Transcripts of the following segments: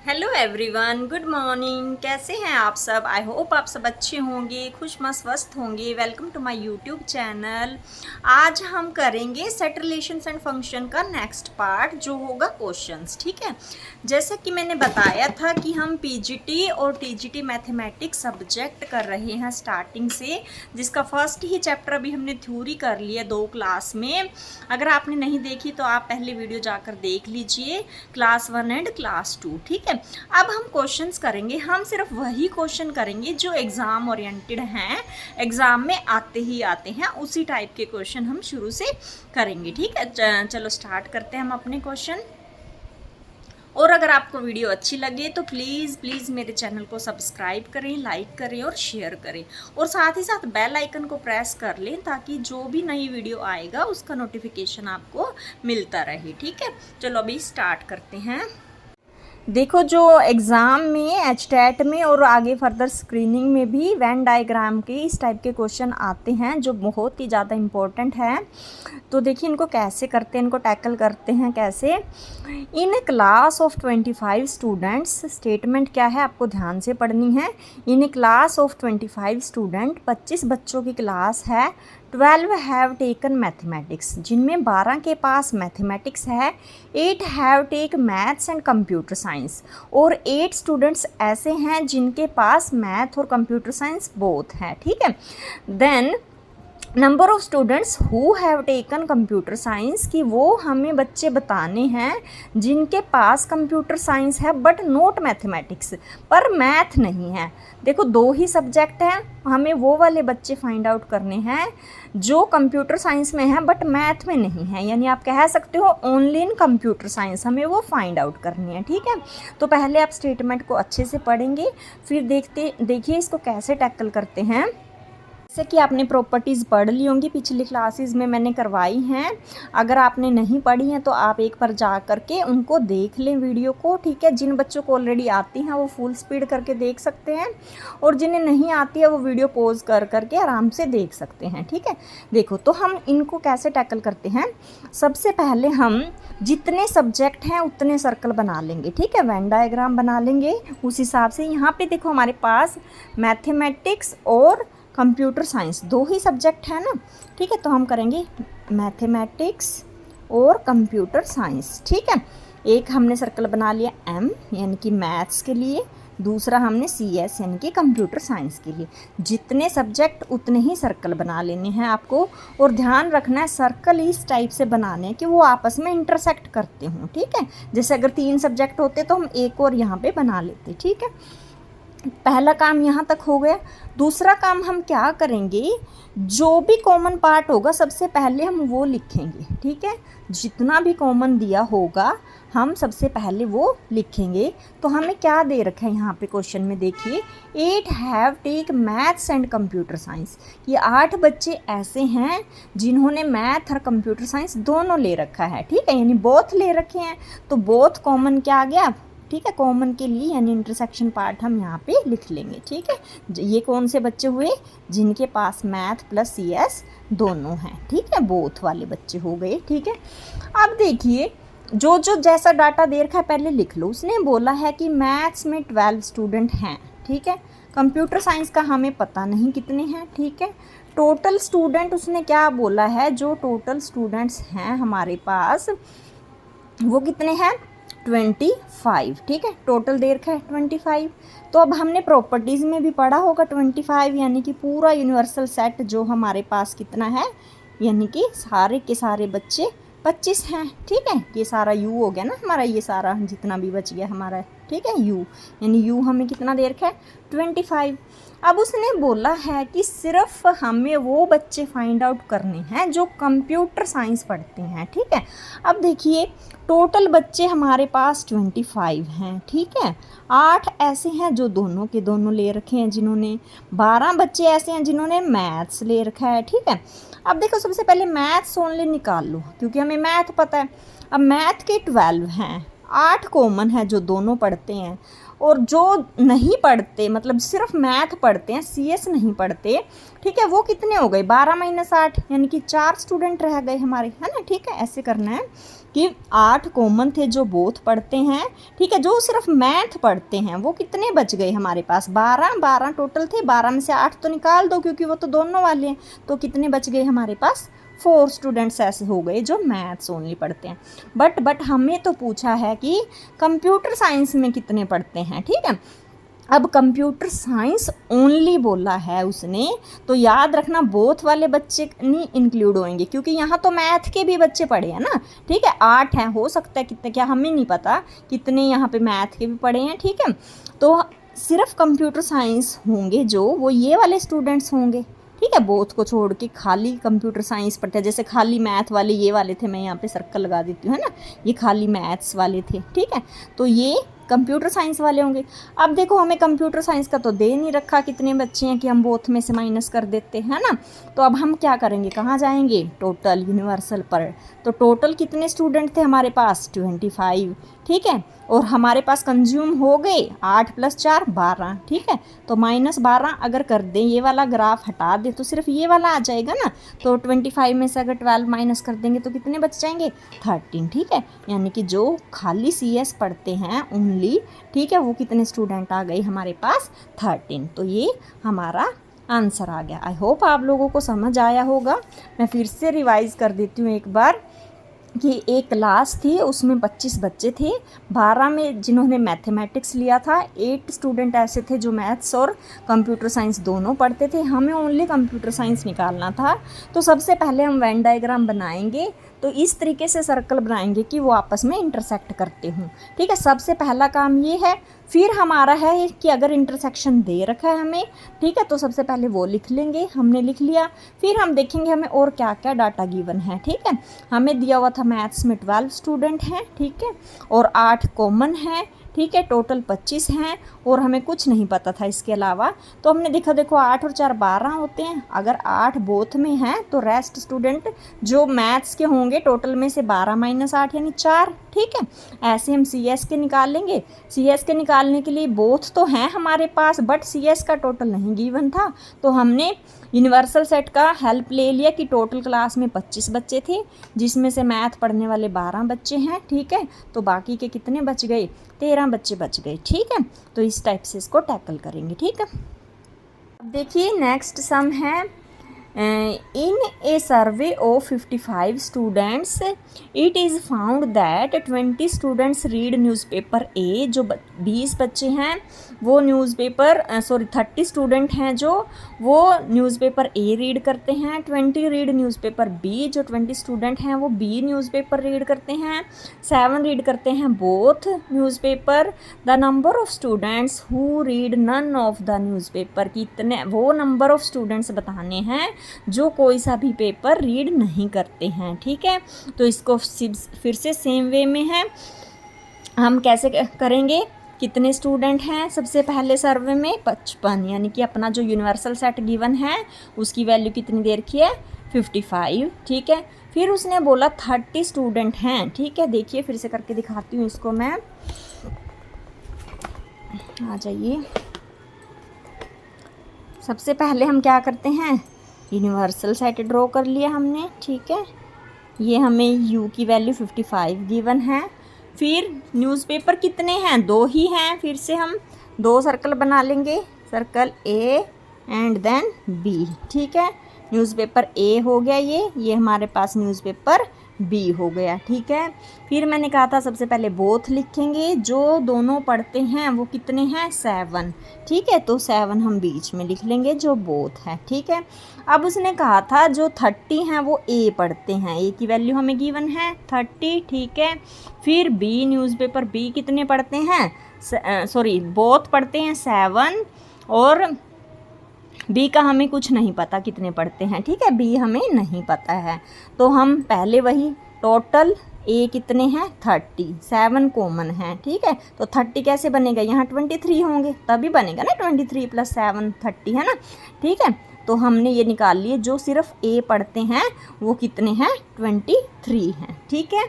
Hello everyone, good morning. कैसे हैं आप सब? आई होप आप सब अच्छे होंगे, खुश स्वस्थ होंगे। Welcome to my YouTube channel. आज हम करेंगे सेट रिलेशंस एंड फंक्शन का नेक्स्ट पार्ट, जो होगा क्वेश्चंस। ठीक है, जैसा कि मैंने बताया था कि हम पीजीटी और टीजीटी मैथमेटिक्स सब्जेक्ट कर रहे हैं स्टार्टिंग से, जिसका फर्स्ट ही चैप्टर अभी हमने थ्योरी कर लिया 2 क्लास में। अगर आपने नहीं देखी तो आप पहले वीडियो जाकर देख लीजिए, क्लास 1 एंड क्लास 2। ठीक है, अब हम क्वेश्चंस करेंगे। हम सिर्फ वही क्वेश्चन करेंगे जो एग्जाम ओरिएंटेड हैं, एग्जाम में आते ही आते हैं, उसी टाइप के क्वेश्चन हम शुरू से करेंगे। ठीक है, चलो स्टार्ट करते हैं हम अपने क्वेश्चन। और अगर आपको वीडियो अच्छी लगे तो प्लीज़ मेरे चैनल को सब्सक्राइब करें, लाइक करें और शेयर करें, और साथ ही साथ बेल आइकन को प्रेस कर लें ताकि जो भी नई वीडियो आएगा उसका नोटिफिकेशन आपको मिलता रहे। ठीक है, चलो अभी स्टार्ट करते हैं। देखो, जो एग्ज़ाम में एचटेट में और आगे फर्दर स्क्रीनिंग में भी वेन डायग्राम के इस टाइप के क्वेश्चन आते हैं, जो बहुत ही ज़्यादा इम्पोर्टेंट है। तो देखिए इनको कैसे करते हैं, इनको टैकल करते हैं कैसे। In class of 25 students, statement क्या है आपको ध्यान से पढ़नी है। इन क्लास ऑफ 25 स्टूडेंट, 25 बच्चों की क्लास है। 12 हैव टेकन मैथमेटिक्स, जिनमें 12 के पास मैथमेटिक्स है। 8 have take maths and computer science, और 8 स्टूडेंट्स ऐसे हैं जिनके पास मैथ और कंप्यूटर साइंस बोथ है। ठीक है, then number of students who have taken computer science, कि वो हमें बच्चे बताने हैं जिनके पास कंप्यूटर साइंस है बट नॉट मैथमेटिक्स, पर मैथ नहीं है। देखो, 2 ही सब्जेक्ट हैं, हमें वो वाले बच्चे फाइंड आउट करने हैं जो कंप्यूटर साइंस में हैं बट मैथ में नहीं है, यानी आप कह सकते हो ओनली इन कंप्यूटर साइंस, हमें वो फाइंड आउट करनी है। ठीक है, तो पहले आप स्टेटमेंट को अच्छे से पढ़ेंगे, फिर देखिए इसको कैसे टैकल करते हैं। जैसे कि आपने प्रॉपर्टीज़ पढ़ ली होंगी, पिछली क्लासेस में मैंने करवाई हैं। अगर आपने नहीं पढ़ी हैं तो आप एक बार जा करके उनको देख लें वीडियो को। ठीक है, जिन बच्चों को ऑलरेडी आती हैं वो फुल स्पीड करके देख सकते हैं, और जिन्हें नहीं आती है वो वीडियो पॉज कर करके आराम से देख सकते हैं। ठीक है, देखो तो हम इनको कैसे टैकल करते हैं। सबसे पहले हम जितने सब्जेक्ट हैं उतने सर्कल बना लेंगे। ठीक है, वेन डायग्राम बना लेंगे उस हिसाब से। यहाँ पे देखो हमारे पास मैथमेटिक्स और कंप्यूटर साइंस 2 ही सब्जेक्ट है ना। ठीक है, तो हम करेंगे मैथमेटिक्स और कंप्यूटर साइंस। ठीक है, एक हमने सर्कल बना लिया एम यानी कि मैथ्स के लिए, दूसरा हमने सी एस यानी कि कंप्यूटर साइंस के लिए। जितने सब्जेक्ट उतने ही सर्कल बना लेने हैं आपको, और ध्यान रखना है सर्कल इस टाइप से बनाने हैं कि वो आपस में इंटरसेक्ट करते हों। ठीक है, जैसे अगर 3 सब्जेक्ट होते तो हम एक और यहाँ पे बना लेते। ठीक है, पहला काम यहाँ तक हो गया। दूसरा काम हम क्या करेंगे, जो भी कॉमन पार्ट होगा सबसे पहले हम वो लिखेंगे। ठीक है, जितना भी कॉमन दिया होगा हम सबसे पहले वो लिखेंगे। तो हमें क्या दे रखा है यहाँ पे क्वेश्चन में, देखिए 8 have take maths and computer science. ये 8 बच्चे ऐसे हैं जिन्होंने मैथ और कंप्यूटर साइंस दोनों ले रखा है। ठीक है, यानी बोथ ले रखे हैं, तो बोथ कॉमन क्या आ गया। ठीक है, कॉमन के लिए यानी इंटरसेक्शन पार्ट हम यहाँ पे लिख लेंगे। ठीक है, ये कौन से बच्चे हुए, जिनके पास मैथ प्लस सी एस दोनों हैं। ठीक है, बोथ वाले बच्चे हो गए। ठीक है, अब देखिए जो जैसा डाटा दे रखा है पहले लिख लो। उसने बोला है कि मैथ्स में 12 स्टूडेंट हैं। ठीक है, कंप्यूटर साइंस का हमें पता नहीं कितने हैं। ठीक है, टोटल स्टूडेंट उसने क्या बोला है, जो टोटल स्टूडेंट्स हैं हमारे पास वो कितने हैं, 25। ठीक है, टोटल दे रखा है 25। तो अब हमने प्रॉपर्टीज़ में भी पढ़ा होगा 25 यानी कि पूरा यूनिवर्सल सेट जो हमारे पास कितना है, यानी कि सारे के सारे बच्चे 25 हैं। ठीक है, ये सारा यू हो गया ना हमारा, ये सारा जितना भी बच गया हमारा। ठीक है, यू यानी यू हमें कितना दे रखा है, 25। अब उसने बोला है कि सिर्फ हमें वो बच्चे फाइंड आउट करने हैं जो कंप्यूटर साइंस पढ़ते हैं। ठीक है, अब देखिए टोटल बच्चे हमारे पास 25 हैं। ठीक है, 8 ऐसे हैं जो दोनों के दोनों ले रखे हैं जिन्होंने, 12 बच्चे ऐसे हैं जिन्होंने मैथ्स ले रखा है। ठीक है, अब देखो सबसे पहले मैथ्स ओनली निकाल लो क्योंकि हमें मैथ पता है। अब मैथ के 12 हैं, 8 कॉमन है जो दोनों पढ़ते हैं, और जो नहीं पढ़ते मतलब सिर्फ मैथ पढ़ते हैं, सीएस नहीं पढ़ते। ठीक है, वो कितने हो गए, 12 - 8 यानी कि 4 स्टूडेंट रह गए हमारे, है ना। ठीक है, ऐसे करना है। कि 8 कॉमन थे जो बोथ पढ़ते हैं, ठीक है। जो सिर्फ मैथ पढ़ते हैं वो कितने बच गए हमारे पास, 12 टोटल थे, 12 में से 8 तो निकाल दो क्योंकि वो तो दोनों वाले हैं, तो कितने बच गए हमारे पास, 4 स्टूडेंट्स ऐसे हो गए जो मैथ्स ओनली पढ़ते हैं। बट हमें तो पूछा है कि कंप्यूटर साइंस में कितने पढ़ते हैं, ठीक है। अब कंप्यूटर साइंस ओनली बोला है उसने, तो याद रखना बोथ वाले बच्चे नहीं इंक्लूड होंगे क्योंकि यहाँ तो मैथ के भी बच्चे पढ़े हैं ना, ठीक है। 8 हैं, हो सकता है कितने, क्या हमें नहीं पता कितने यहाँ पे मैथ के भी पढ़े हैं, ठीक है। तो सिर्फ कंप्यूटर साइंस होंगे जो वो ये वाले स्टूडेंट्स होंगे, ठीक है। बोथ को छोड़ के खाली कंप्यूटर साइंस पढ़ते हैं, जैसे खाली मैथ वाले ये वाले थे, मैं यहाँ पे सर्कल लगा देती हूँ, है ना, ये खाली मैथ्स वाले थे, ठीक है। तो ये कंप्यूटर साइंस वाले होंगे। अब देखो हमें कंप्यूटर साइंस का तो दे नहीं रखा कितने बच्चे हैं कि हम बोथ में से माइनस कर देते हैं ना, तो अब हम क्या करेंगे, कहाँ जाएंगे, टोटल यूनिवर्सल पर। तो टोटल कितने स्टूडेंट थे हमारे पास, 25, ठीक है। और हमारे पास कंज्यूम हो गए 8 + 4 12, ठीक है। तो -12 अगर कर दें, ये वाला ग्राफ हटा दें तो सिर्फ ये वाला आ जाएगा ना, तो 25 में से अगर 12 माइनस कर देंगे तो कितने बच जाएंगे, 13, ठीक है। यानी कि जो खाली CS पढ़ते हैं ओनली, ठीक है, वो कितने स्टूडेंट आ गए हमारे पास, 13। तो ये हमारा आंसर आ गया। आई होप आप लोगों को समझ आया होगा। मैं फिर से रिवाइज़ कर देती हूँ एक बार कि एक क्लास थी उसमें 25 बच्चे थे, 12 में जिन्होंने मैथमेटिक्स लिया था, 8 स्टूडेंट ऐसे थे जो मैथ्स और कंप्यूटर साइंस दोनों पढ़ते थे। हमें ओनली कंप्यूटर साइंस निकालना था। तो सबसे पहले हम वेन डायग्राम बनाएंगे, तो इस तरीके से सर्कल बनाएंगे कि वो आपस में इंटरसेक्ट करते हों, ठीक है। सबसे पहला काम ये है। फिर हमारा है कि अगर इंटरसेक्शन दे रखा है हमें, ठीक है, तो सबसे पहले वो लिख लेंगे, हमने लिख लिया। फिर हम देखेंगे हमें और क्या क्या डाटा गिवन है, ठीक है। हमें दिया हुआ था मैथ्स में 12 स्टूडेंट हैं, ठीक है, और 8 कॉमन हैं, ठीक है, टोटल 25 हैं, और हमें कुछ नहीं पता था इसके अलावा। तो हमने देखा, देखो 8 और 4 12 होते हैं। अगर 8 बोथ में हैं तो रेस्ट स्टूडेंट जो मैथ्स के होंगे टोटल में से 12 - 8 यानी 4, ठीक है। ऐसे हम CS के निकाल लेंगे। CS के निकालने के लिए बोथ तो हैं हमारे पास, बट CS का टोटल नहीं गिवन था, तो हमने यूनिवर्सल सेट का हेल्प ले लिया कि टोटल क्लास में 25 बच्चे थे, जिसमें से मैथ पढ़ने वाले 12 बच्चे हैं, ठीक है। तो बाकी के कितने बच गए, 13 बच्चे बच गए, ठीक है। तो इस टाइप से इसको टैकल करेंगे, ठीक है। अब देखिए नेक्स्ट सम है, in a survey of 55 students it is found that 20 students read newspaper A। जो 20 बच्चे हैं वो न्यूज़पेपर 30 स्टूडेंट हैं जो वो न्यूज़पेपर A रीड करते हैं, 20 रीड न्यूज़पेपर B, जो 20 स्टूडेंट हैं वो B न्यूज़पेपर रीड करते हैं, 7 रीड करते हैं both newspaper. The number of students who read none of the newspaper, कितने वो नंबर ऑफ स्टूडेंट्स बताने हैं जो कोई सा भी पेपर रीड नहीं करते हैं, ठीक है। तो इसको फिर से सेम वे में है, हम कैसे करेंगे, कितने स्टूडेंट हैं, सबसे पहले सर्वे में 55, यानी कि अपना जो यूनिवर्सल सेट गिवन है उसकी वैल्यू कितनी दे रखी है, 55, ठीक है। फिर उसने बोला 30 स्टूडेंट हैं, ठीक है। देखिए फिर से करके दिखाती हूँ इसको मैं, आ जाइए। सबसे पहले हम क्या करते हैं, यूनिवर्सल सेट ड्रॉ कर लिया हमने, ठीक है। ये हमें U की वैल्यू 55 गिवन है। फिर न्यूज़पेपर कितने हैं, 2 ही हैं, फिर से हम 2 सर्कल बना लेंगे, circle A and then B, ठीक है। न्यूज़पेपर A हो गया, ये हमारे पास न्यूज़पेपर B हो गया, ठीक है। फिर मैंने कहा था सबसे पहले बोथ लिखेंगे, जो दोनों पढ़ते हैं वो कितने हैं, 7, ठीक है। तो 7 हम बीच में लिख लेंगे जो बोथ है, ठीक है। अब उसने कहा था जो 30 हैं वो A पढ़ते हैं, A की वैल्यू हमें गिवन है 30, ठीक है। फिर B न्यूज़पेपर B कितने पढ़ते हैं, बोथ पढ़ते हैं 7, और B का हमें कुछ नहीं पता कितने पढ़ते हैं, ठीक है, B हमें नहीं पता है। तो हम पहले वही टोटल A कितने हैं, 30, 7 कॉमन हैं, ठीक है। तो 30 कैसे बनेगा, यहाँ 23 होंगे तभी बनेगा ना, 23 + 7 30 है ना, ठीक है। तो हमने ये निकाल लिए, जो सिर्फ A पढ़ते हैं वो कितने हैं, 23 हैं, ठीक है।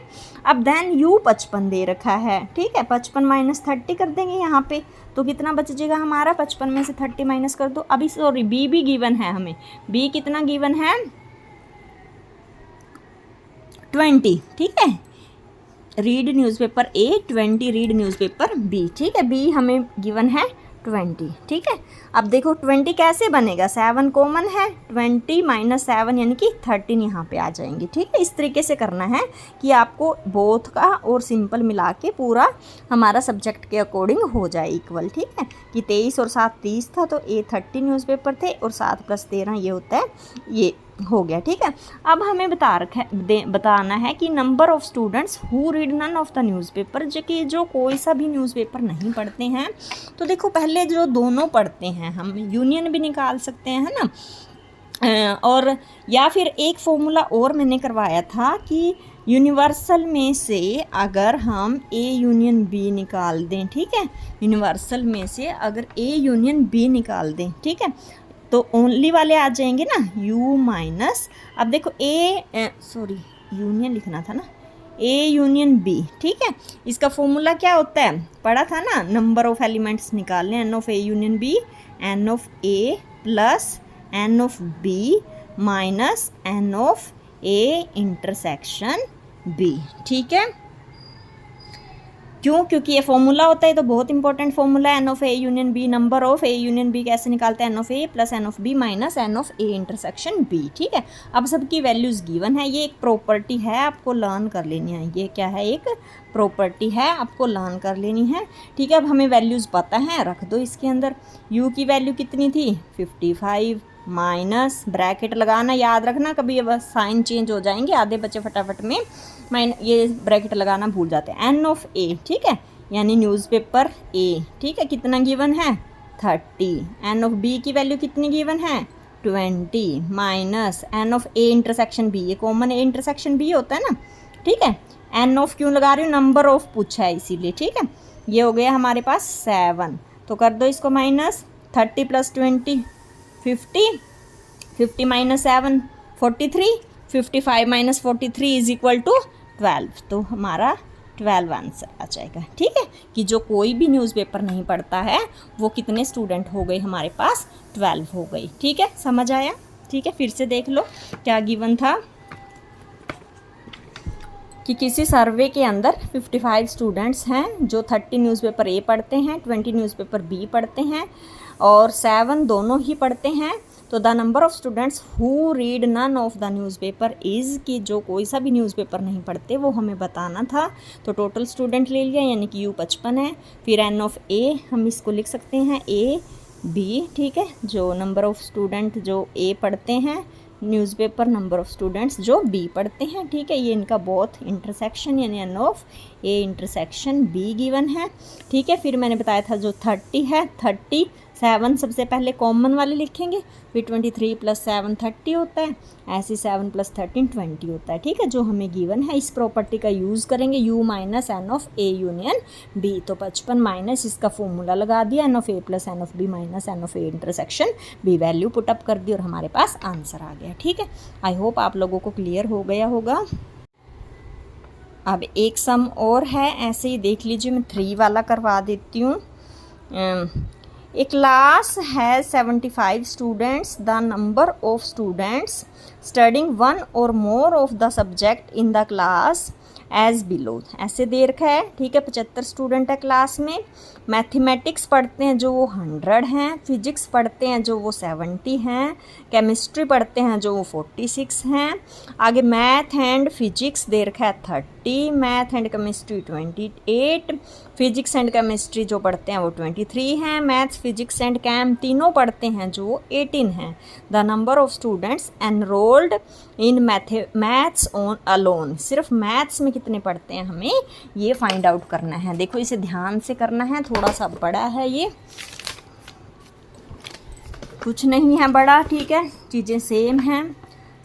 अब देन U 55 दे रखा है, ठीक है। 55 - 30 कर देंगे यहाँ पे, तो कितना बच जाएगा हमारा, 55 में से 30 माइनस कर दो। अभी सॉरी B भी गिवन है हमें, B कितना गिवन है, 20, ठीक है। रीड न्यूज़पेपर ए, 20 रीड न्यूज़पेपर बी। ठीक है, बी हमें गिवन है 20। ठीक है, अब देखो 20 कैसे बनेगा, 7 कॉमन है, 20 माइनस 7 यानी कि 13 यहाँ पे आ जाएंगे। ठीक है, इस तरीके से करना है कि आपको बोथ का और सिंपल मिला के पूरा हमारा सब्जेक्ट के अकॉर्डिंग हो जाए इक्वल। ठीक है, कि 23 और 7 30 था, तो ए 30 न्यूज़पेपर थे और 7 + 13 ये होता है, ये हो गया। ठीक है, अब हमें बताना है कि number of students who read none of the newspaper, जो कोई सा भी न्यूज़पेपर नहीं पढ़ते हैं। तो देखो पहले जो दोनों पढ़ते हैं हम यूनियन भी निकाल सकते हैं, है ना। और या फिर एक फॉर्मूला और मैंने करवाया था कि यूनिवर्सल में से अगर हम ए यूनियन बी निकाल दें, ठीक है, यूनिवर्सल में से अगर ए यूनियन बी निकाल दें, ठीक है, तो ओनली वाले आ जाएंगे ना, u माइनस, अब देखो यूनियन लिखना था ना, a यूनियन b। ठीक है, इसका फॉर्मूला क्या होता है, पढ़ा था ना, नंबर ऑफ एलिमेंट्स निकालने, n of a union b, n of a plus n of b minus n of a intersection b। ठीक है, क्यों, क्योंकि ये फॉर्मूला होता है, तो बहुत इंपॉर्टेंट फॉर्मूला है, n of A union B. Number of A union B कैसे निकालते हैं, n of A plus n of B minus n of A intersection B. ठीक है, अब सबकी वैल्यूज़ गिवन है, ये एक प्रॉपर्टी है, आपको लर्न कर लेनी है, ये क्या है, एक प्रॉपर्टी है, आपको लर्न कर लेनी है। ठीक है, अब हमें वैल्यूज़ पता है, रख दो इसके अंदर। u की वैल्यू कितनी थी, 55 माइनस, ब्रैकेट लगाना याद रखना, कभी ये बस साइन चेंज हो जाएंगे, आधे बच्चे फटाफट में ये ब्रैकेट लगाना भूल जाते हैं। एन ऑफ ए, ठीक है, यानी न्यूज़पेपर ए। ठीक है, कितना गिवन है, 30। एन ऑफ बी की वैल्यू कितनी गिवन है, 20 minus n of A intersection B, ये कॉमन ए इंटरसेक्शन बी होता है ना। ठीक है, एन ऑफ क्यों लगा रही हूँ, नंबर ऑफ पूछा है इसीलिए। ठीक है, ये हो गया हमारे पास 7, तो कर दो इसको minus, 30 + 20 50, 50 minus 7 43, 55 minus 43 is equal to 12, तो हमारा 12 आंसर आ जाएगा। ठीक है, कि जो कोई भी न्यूज़पेपर नहीं पढ़ता है वो कितने स्टूडेंट हो गए हमारे पास, 12 हो गई। ठीक है, समझ आया। ठीक है, फिर से देख लो क्या गिवन था कि किसी सर्वे के अंदर 55 स्टूडेंट्स हैं जो 30 न्यूज़पेपर ए पढ़ते हैं, 20 न्यूज़पेपर बी पढ़ते हैं और 7 दोनों ही पढ़ते हैं। तो the number of students who read none of the newspaper is, कि जो कोई सा भी न्यूज़पेपर नहीं पढ़ते वो हमें बताना था। तो टोटल स्टूडेंट ले लिया, यानी कि u 55 है। फिर n ऑफ a हम इसको लिख सकते हैं a b। ठीक है, जो नंबर ऑफ़ स्टूडेंट जो a पढ़ते हैं न्यूज़पेपर, नंबर ऑफ़ स्टूडेंट्स जो b पढ़ते हैं। ठीक है, ये इनका बोथ इंटरसेक्शन यानी n of a intersection b given है। ठीक है, फिर मैंने बताया था जो 30 है, 37 सबसे पहले कॉमन वाले लिखेंगे, फिर 23 + 7 30 होता है, ऐसे 7 + 13 20 होता है। ठीक है, जो हमें गिवन है इस प्रॉपर्टी का यूज़ करेंगे, u minus n of a union b। तो 55 माइनस इसका फॉर्मूला लगा दिया, n of a plus n of b minus n of a intersection b, value put up कर दी और हमारे पास आंसर आ गया। ठीक है, आई होप आप लोगों को क्लियर हो गया होगा। अब एक सम और है, ऐसे ही देख लीजिए, मैं 3 वाला करवा देती हूँ। A class has 75 students. The number of students studying one or more of the subject in the class as below. ऐसे दे रखा है। ठीक है, 75 स्टूडेंट है क्लास में। मैथमेटिक्स पढ़ते हैं जो वो 100 हैं, फिजिक्स पढ़ते हैं जो वो 70 हैं, केमिस्ट्री पढ़ते हैं जो वो 46 हैं। आगे मैथ एंड फिजिक्स दे रखा है 30, math and chemistry 28, physics and chemistry जो पढ़ते हैं वो 23 हैं, मैथ्स फिजिक्स एंड कैम तीनों पढ़ते हैं जो वो 18 हैं। The number of students enrolled in maths on alone, सिर्फ मैथ्स में कितने पढ़ते हैं हमें ये फाइंड आउट करना है। देखो इसे ध्यान से करना है, थोड़ा सा बड़ा है, ये कुछ नहीं है बड़ा। ठीक है, चीज़ें सेम हैं।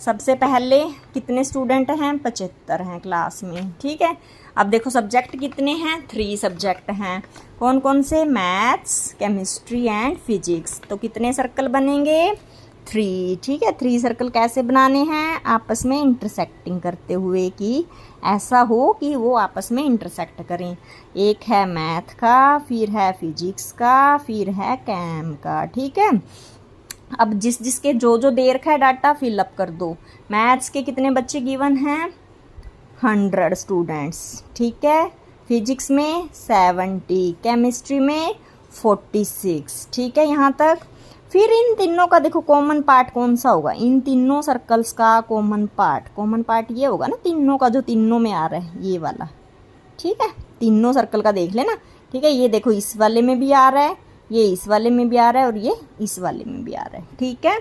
सबसे पहले कितने स्टूडेंट हैं, 75 हैं क्लास में। ठीक है, अब देखो सब्जेक्ट कितने हैं, 3 सब्जेक्ट हैं। कौन कौन से, मैथ्स, केमिस्ट्री एंड फिजिक्स। तो कितने सर्कल बनेंगे, 3। ठीक है, 3 सर्कल कैसे बनाने हैं, आपस में इंटरसेक्टिंग करते हुए, कि ऐसा हो कि वो आपस में इंटरसेक्ट करें। एक है मैथ का, फिर है फिजिक्स का, फिर है कैम का। ठीक है, अब जिसके जो दे रखा है डाटा फिलअप कर दो। मैथ्स के कितने बच्चे गिवन हैं, 100 स्टूडेंट्स, ठीक है। फिजिक्स में 70, केमिस्ट्री में 46, ठीक है यहाँ तक। फिर इन तीनों का देखो कॉमन पार्ट कौन सा होगा, इन तीनों सर्कल्स का कॉमन पार्ट ये होगा ना, तीनों का जो तीनों में आ रहा है ये वाला, ठीक है। तीनों सर्कल का देख लेना, ठीक है। ये देखो इस वाले में भी आ रहा है, ये इस वाले में भी आ रहा है और ये इस वाले में भी आ रहा है, ठीक है।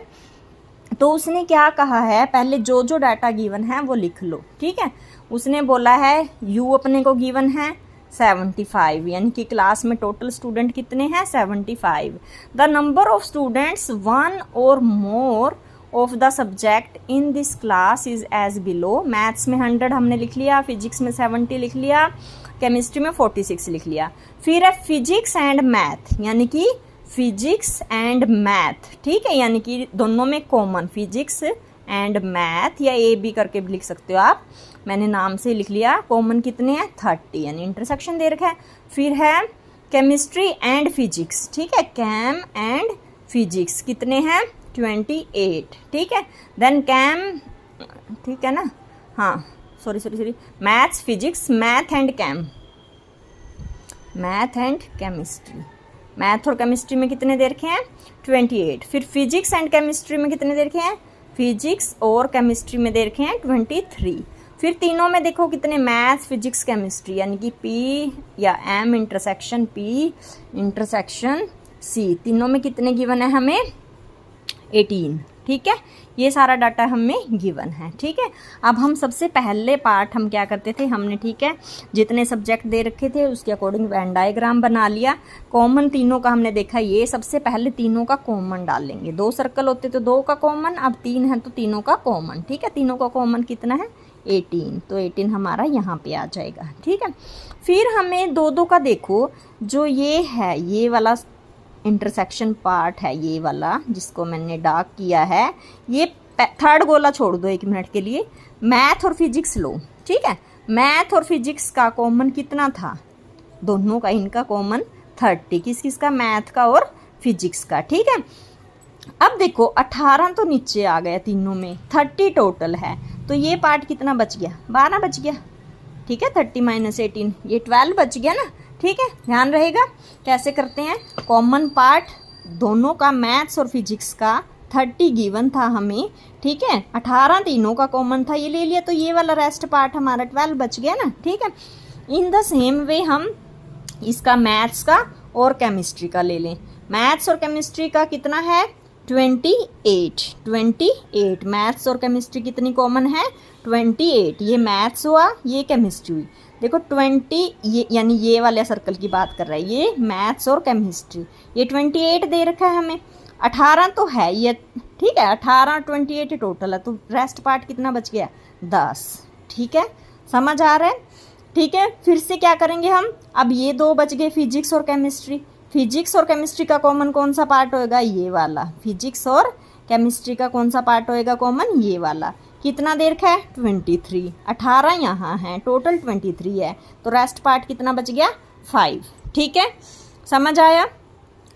तो उसने क्या कहा है, पहले जो जो डाटा गिवन है वो लिख लो, ठीक है। उसने बोला है यू अपने को गिवन है 75, यानी कि क्लास में टोटल स्टूडेंट कितने हैं 75। द नंबर ऑफ स्टूडेंट्स 1 और more of the subject in this class is as below. Maths में 100 हमने लिख लिया, फिजिक्स में 70 लिख लिया, केमिस्ट्री में 46 लिख लिया। फिर है फिजिक्स एंड मैथ, यानी कि फिजिक्स एंड मैथ, ठीक है, यानी कि दोनों में कॉमन फिजिक्स एंड मैथ, या ए बी करके भी लिख सकते हो आप, मैंने नाम से लिख लिया। कॉमन कितने हैं 30, यानी इंटरसेक्शन दे रखा है। फिर है केमिस्ट्री एंड फिजिक्स, ठीक है, कैम एंड फिजिक्स कितने हैं 28, ठीक है। देन कैम, ठीक है ना, हाँ sorry maths physics, math and chem, math and chemistry, math और केमिस्ट्री में कितने दे रखे हैं 28। फिर फिजिक्स एंड केमिस्ट्री में कितने दे रखे हैं, फिजिक्स और केमिस्ट्री में दे रखे हैं 23। फिर तीनों में देखो कितने, मैथ्स फिजिक्स केमिस्ट्री, यानी कि पी या M intersection P intersection C, तीनों में कितने गिवन है हमें 18, ठीक है। ये सारा डाटा हमें गिवन है, ठीक है। अब हम सबसे पहले पार्ट हम क्या करते थे, हमने, ठीक है, जितने सब्जेक्ट दे रखे थे उसके अकॉर्डिंग वेन डायग्राम बना लिया। कॉमन तीनों का हमने देखा, ये सबसे पहले तीनों का कॉमन डालेंगे। 2 सर्कल होते तो 2 का कॉमन, अब 3 है तो तीनों का कॉमन, ठीक है। तीनों का कॉमन कितना है 18, तो 18 हमारा यहाँ पे आ जाएगा, ठीक है। फिर हमें 2 का देखो, जो ये है ये वाला इंटरसेक्शन पार्ट है, ये वाला जिसको मैंने डार्क किया है, ये थर्ड गोला छोड़ दो 1 मिनट के लिए। मैथ और फिजिक्स लो, ठीक है। मैथ और फिजिक्स का कॉमन कितना था, दोनों का इनका कॉमन 30, किस किस का, मैथ का और फिजिक्स का, ठीक है। अब देखो 18 तो नीचे आ गया तीनों में, 30 टोटल है, तो ये पार्ट कितना बच गया 12 बच गया, ठीक है। 30 - 18 ये 12 बच गया ना, ठीक है। ध्यान रहेगा कैसे करते हैं, कॉमन पार्ट दोनों का मैथ्स और फिजिक्स का 30 गिवन था हमें, ठीक है। 18 तीनों का कॉमन था, ये ले लिया, तो ये वाला रेस्ट पार्ट हमारा 12 बच गया ना, ठीक है। इन द सेम वे हम इसका मैथ्स का और केमिस्ट्री का ले लें। मैथ्स और केमिस्ट्री का कितना है 28, मैथ्स और केमिस्ट्री कितनी कॉमन है 28, ये मैथ्स हुआ, ये केमिस्ट्री हुई। देखो 20, ये यानी ये वाले सर्कल की बात कर रहा है, ये मैथ्स और केमिस्ट्री, ये 28 दे रखा है हमें। 18 तो है ये, ठीक है, 18 28 टोटल है, तो रेस्ट पार्ट कितना बच गया 10, ठीक है। समझ आ रहा है, ठीक है। फिर से क्या करेंगे हम, अब ये 2 बच गए फिजिक्स और केमिस्ट्री। फिजिक्स और केमिस्ट्री का कॉमन कौन सा पार्ट होएगा, ये वाला। फिजिक्स और केमिस्ट्री का कौन सा पार्ट होएगा कॉमन, ये वाला। कितना देर का है 23, 18 यहाँ है, टोटल 23 है, तो रेस्ट पार्ट कितना बच गया 5, ठीक है। समझ आया,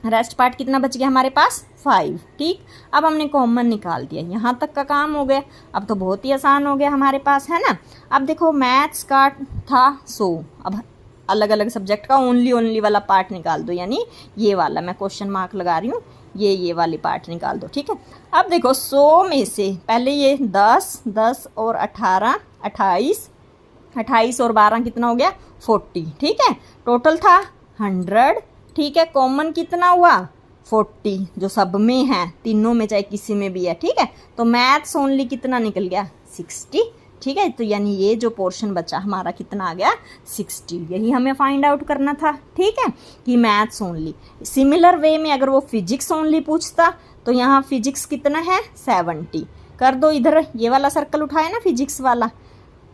रेस्ट पार्ट कितना बच गया हमारे पास 5, ठीक। अब हमने कॉमन निकाल दिया, यहाँ तक का काम हो गया। अब तो बहुत ही आसान हो गया हमारे पास, है ना। अब देखो मैथ्स का था 100, अब अलग अलग सब्जेक्ट का ओनली वाला पार्ट निकाल दो, यानी ये वाला, मैं क्वेश्चन मार्क लगा रही हूँ, ये वाली पार्ट निकाल दो, ठीक है। अब देखो 100 में से पहले ये 10 और 18 28 और 12 कितना हो गया 40, ठीक है। टोटल था 100, ठीक है। कॉमन कितना हुआ 40, जो सब में है, तीनों में चाहे किसी में भी है, ठीक है। तो मैथ्स ओनली कितना निकल गया 60, ठीक है। तो यानी ये जो पोर्शन बचा हमारा कितना आ गया 60, यही हमें फाइंड आउट करना था, ठीक है, कि मैथ्स ओनली। सिमिलर वे में अगर वो फिजिक्स ओनली पूछता तो यहाँ फिजिक्स कितना है 70 कर दो। इधर ये वाला सर्कल उठाए ना फिजिक्स वाला,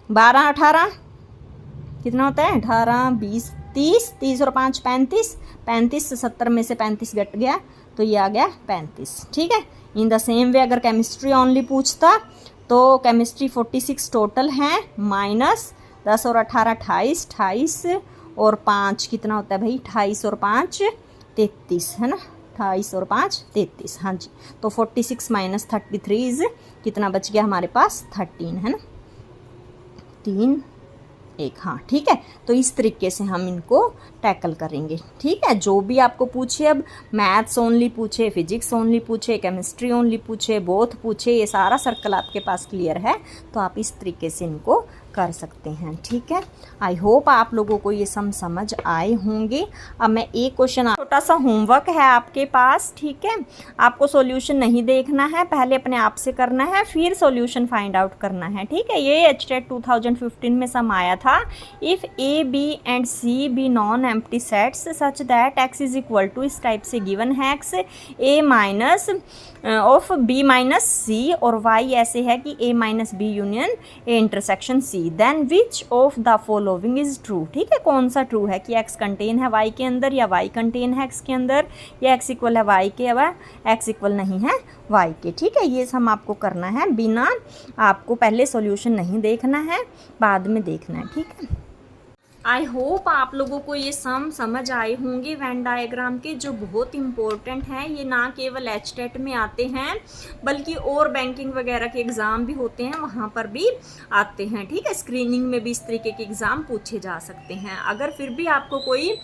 12 18 कितना होता है 18 20 30 और 5 35 से 70 में से 35 घट गया, तो ये आ गया 35, ठीक है। इन द सेम वे अगर केमिस्ट्री ओनली पूछता तो केमिस्ट्री 46 टोटल हैं, माइनस 10 और 18 28 और 5 कितना होता है भाई 28 और 5 33, है ना, 28 और 5 33, हाँ जी। तो 46 - 33 कितना बच गया हमारे पास 13, है ना, 3 1, हाँ ठीक है। तो इस तरीके से हम इनको टैकल करेंगे, ठीक है। जो भी आपको पूछे, अब मैथ्स ओनली पूछे, फिजिक्स ओनली पूछे, केमिस्ट्री ओनली पूछे, बोथ पूछे, ये सारा सर्कल आपके पास क्लियर है, तो आप इस तरीके से इनको कर सकते हैं, ठीक है। आई होप आप लोगों को ये समझ आए होंगे। अब मैं एक क्वेश्चन, छोटा सा होमवर्क है आपके पास, ठीक है। आपको सॉल्यूशन नहीं देखना है, पहले अपने आप से करना है, फिर सॉल्यूशन फाइंड आउट करना है, ठीक है। ये HTET 2015 में सम आया था। If A, B and C be non empty sets such that x is equal to, इस टाइप से गिवन है x A minus of B minus C और y ऐसे है कि A minus B union A intersection C, then which of the following is true, ठीक है। कौन सा ट्रू है कि x कंटेन है y के अंदर, या y कंटेन है x के अंदर, या x इक्वल है y के, या x इक्वल नहीं है y के, ठीक है। ये सब आपको करना है, बिना आपको पहले सॉल्यूशन नहीं देखना है, बाद में देखना है, ठीक है। आई होप आप लोगों को ये समझ आए होंगे वेन डायग्राम के, जो बहुत इंपॉर्टेंट हैं। ये ना केवल HTET में आते हैं, बल्कि और बैंकिंग वगैरह के एग्ज़ाम भी होते हैं, वहाँ पर भी आते हैं, ठीक है। स्क्रीनिंग में भी इस तरीके के एग्ज़ाम पूछे जा सकते हैं। अगर फिर भी आपको कोई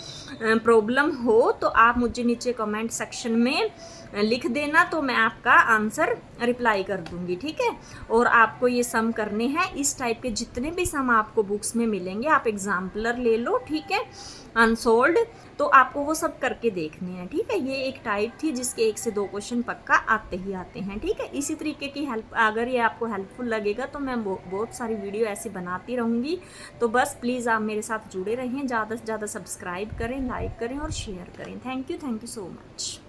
प्रॉब्लम हो तो आप मुझे नीचे कमेंट सेक्शन में लिख देना, तो मैं आपका आंसर रिप्लाई कर दूंगी, ठीक है। और आपको ये सम करने हैं, इस टाइप के जितने भी सम आपको बुक्स में मिलेंगे, आप एग्जाम्पलर ले लो, ठीक है, अनसोल्ड, तो आपको वो सब करके देखने हैं, ठीक है। ये एक टाइप थी जिसके 1 से 2 क्वेश्चन पक्का आते ही आते हैं, ठीक है। इसी तरीके की हेल्प, अगर ये आपको हेल्पफुल लगेगा तो मैं बहुत सारी वीडियो ऐसी बनाती रहूँगी। तो बस प्लीज़ आप मेरे साथ जुड़े रहें, ज़्यादा से ज़्यादा सब्सक्राइब करें, लाइक करें और शेयर करें। Thank you so much.